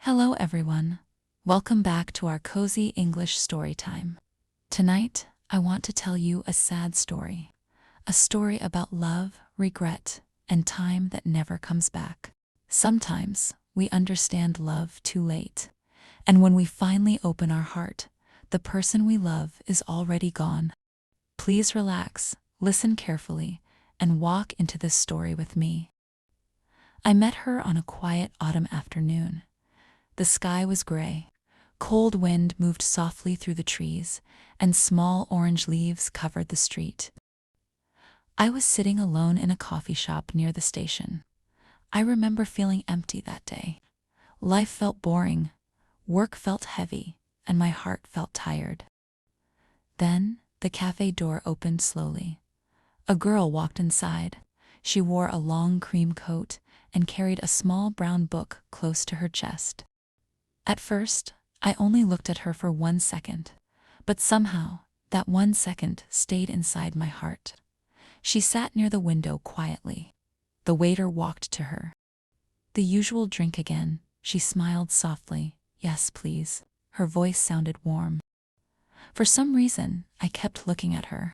Hello everyone. Welcome back to our cozy English story time. Tonight, I want to tell you a sad story. A story about love, regret, and time that never comes back. Sometimes, we understand love too late. And when we finally open our heart, the person we love is already gone. Please relax, listen carefully, and walk into this story with me. I met her on a quiet autumn afternoon. The sky was gray. Cold wind moved softly through the trees, and small orange leaves covered the street. I was sitting alone in a coffee shop near the station. I remember feeling empty that day. Life felt boring, work felt heavy, and my heart felt tired. Then, the cafe door opened slowly. A girl walked inside. She wore a long cream coat and carried a small brown book close to her chest. At first, I only looked at her for 1 second, but somehow, that 1 second stayed inside my heart. She sat near the window quietly. The waiter walked to her. "The usual drink again," she smiled softly. "Yes, please." Her voice sounded warm. For some reason, I kept looking at her.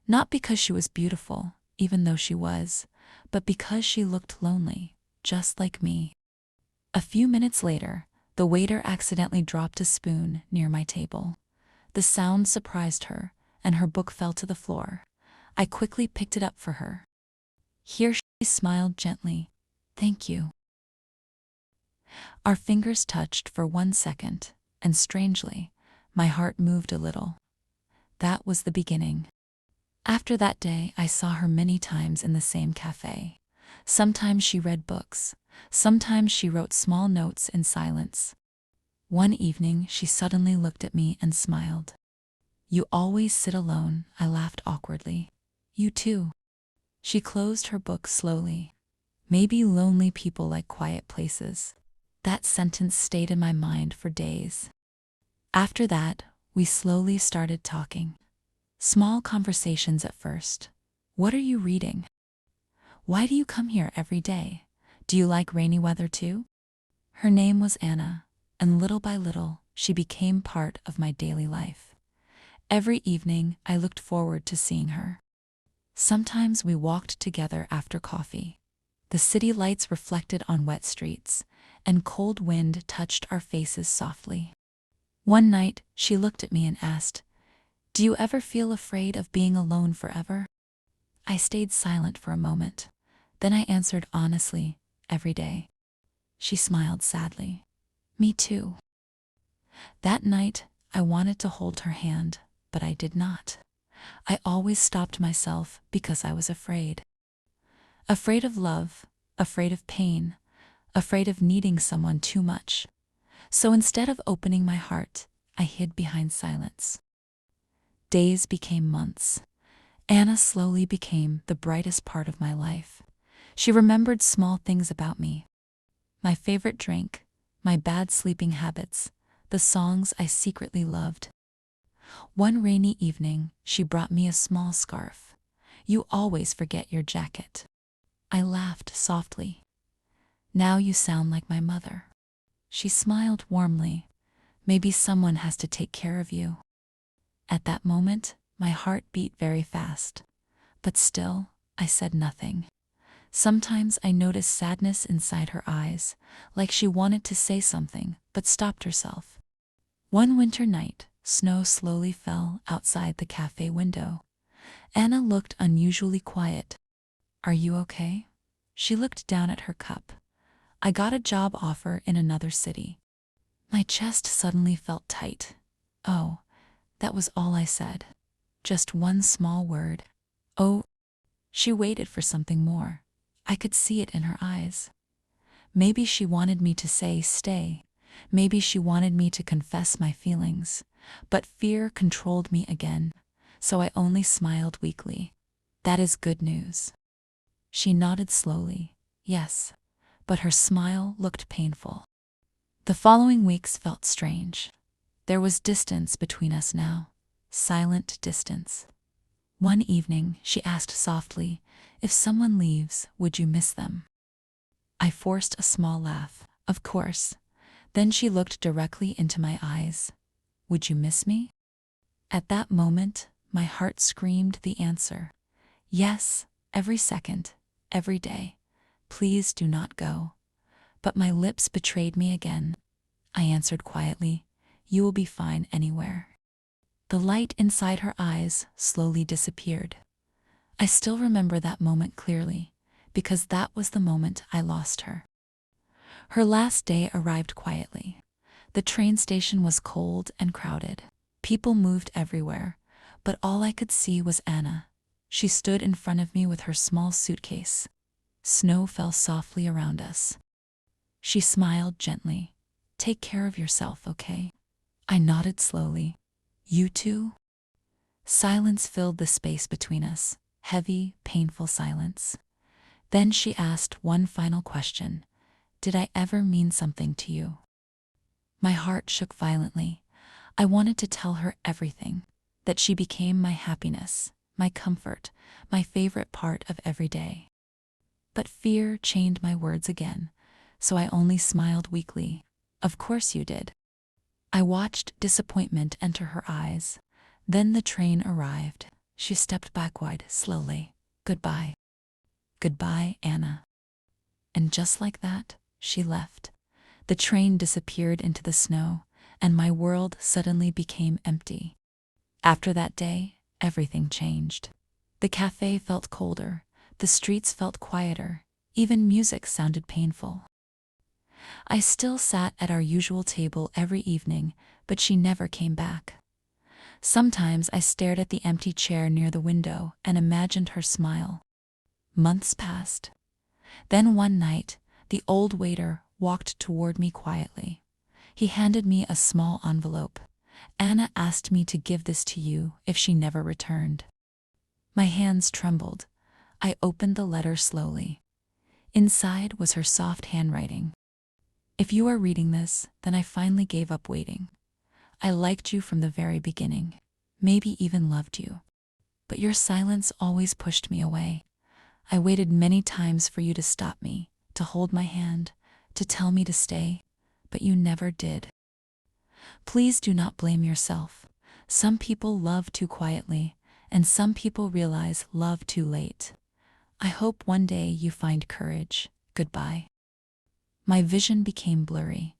Not because she was beautiful, even though she was, but because she looked lonely, just like me. A few minutes later, the waiter accidentally dropped a spoon near my table. The sound surprised her, and her book fell to the floor. I quickly picked it up for her. Here she smiled gently. "Thank you." Our fingers touched for 1 second, and strangely, my heart moved a little. That was the beginning. After that day, I saw her many times in the same cafe. Sometimes she read books. Sometimes she wrote small notes in silence. One evening, she suddenly looked at me and smiled. "You always sit alone," I laughed awkwardly. "You too." She closed her book slowly. "Maybe lonely people like quiet places." That sentence stayed in my mind for days. After that, we slowly started talking. Small conversations at first. "What are you reading? Why do you come here every day? Do you like rainy weather too?" Her name was Anna, and little by little, she became part of my daily life. Every evening, I looked forward to seeing her. Sometimes we walked together after coffee. The city lights reflected on wet streets, and cold wind touched our faces softly. One night, she looked at me and asked, "Do you ever feel afraid of being alone forever?" I stayed silent for a moment. Then I answered honestly, "Every day." She smiled sadly. "Me too." That night, I wanted to hold her hand, but I did not. I always stopped myself because I was afraid. Afraid of love, afraid of pain, afraid of needing someone too much. So instead of opening my heart, I hid behind silence. Days became months. Anna slowly became the brightest part of my life. She remembered small things about me. My favorite drink, my bad sleeping habits, the songs I secretly loved. One rainy evening, she brought me a small scarf. "You always forget your jacket." I laughed softly. "Now you sound like my mother." She smiled warmly. "Maybe someone has to take care of you." At that moment, my heart beat very fast. But still, I said nothing. Sometimes I noticed sadness inside her eyes, like she wanted to say something, but stopped herself. One winter night, snow slowly fell outside the cafe window. Anna looked unusually quiet. "Are you okay?" She looked down at her cup. "I got a job offer in another city." My chest suddenly felt tight. "Oh," that was all I said. Just one small word. "Oh." She waited for something more. I could see it in her eyes. Maybe she wanted me to say stay. Maybe she wanted me to confess my feelings. But fear controlled me again, so I only smiled weakly. "That is good news." She nodded slowly. "Yes," but her smile looked painful. The following weeks felt strange. There was distance between us now. Silent distance. One evening, she asked softly, "If someone leaves, would you miss them?" I forced a small laugh. "Of course. Then she looked directly into my eyes. Would you miss me? At that moment, my heart screamed the answer. Yes, every second, every day. Please do not go. But my lips betrayed me again. I answered quietly, you will be fine anywhere. The light inside her eyes slowly disappeared. I still remember that moment clearly, because that was the moment I lost her. Her last day arrived quietly. The train station was cold and crowded. People moved everywhere, but all I could see was Anna. She stood in front of me with her small suitcase. Snow fell softly around us. She smiled gently. Take care of yourself, okay? I nodded slowly. You too? Silence filled the space between us, heavy, painful silence. Then she asked one final question. Did I ever mean something to you? My heart shook violently. I wanted to tell her everything, that she became my happiness, my comfort, my favorite part of every day. But fear chained my words again, so I only smiled weakly. Of course you did. I watched disappointment enter her eyes. Then the train arrived. She stepped backward slowly. Goodbye. Goodbye, Anna. And just like that, she left. The train disappeared into the snow, and my world suddenly became empty. After that day, everything changed. The cafe felt colder, the streets felt quieter, even music sounded painful. I still sat at our usual table every evening, but she never came back. Sometimes I stared at the empty chair near the window and imagined her smile. Months passed. Then one night, the old waiter walked toward me quietly. He handed me a small envelope. Anna asked me to give this to you if she never returned. My hands trembled. I opened the letter slowly. Inside was her soft handwriting. If you are reading this, then I finally gave up waiting. I liked you from the very beginning, maybe even loved you. But your silence always pushed me away. I waited many times for you to stop me, to hold my hand, to tell me to stay, but you never did. Please do not blame yourself. Some people love too quietly, and some people realize love too late. I hope one day you find courage. Goodbye. My vision became blurry.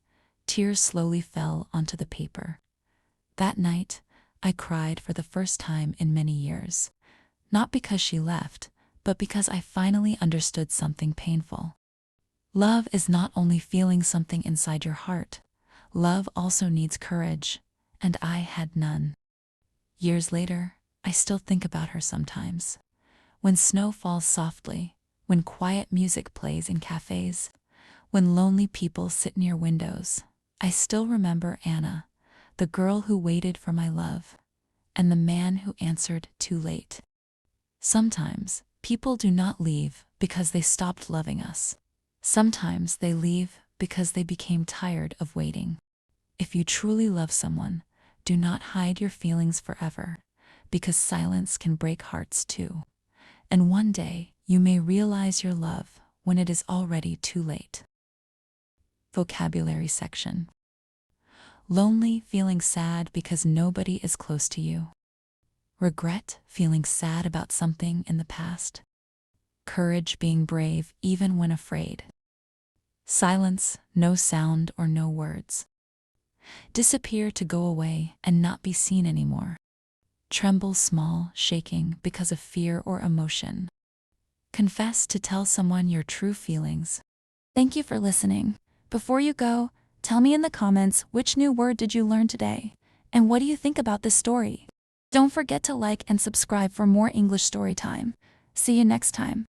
Tears slowly fell onto the paper. That night, I cried for the first time in many years. Not because she left, but because I finally understood something painful. Love is not only feeling something inside your heart. Love also needs courage, and I had none. Years later, I still think about her sometimes. When snow falls softly, when quiet music plays in cafes, when lonely people sit near windows, I still remember Anna, the girl who waited for my love, and the man who answered too late. Sometimes, people do not leave because they stopped loving us. Sometimes they leave because they became tired of waiting. If you truly love someone, do not hide your feelings forever, because silence can break hearts too. And one day, you may realize your love when it is already too late. Vocabulary section. Lonely, feeling sad because nobody is close to you. Regret, feeling sad about something in the past. Courage, being brave even when afraid. Silence, no sound or no words. Disappear, to go away and not be seen anymore. Tremble, small, shaking because of fear or emotion. Confess, to tell someone your true feelings. Thank you for listening. Before you go, tell me in the comments which new word did you learn today, and what do you think about this story? Don't forget to like and subscribe for more English story time. See you next time.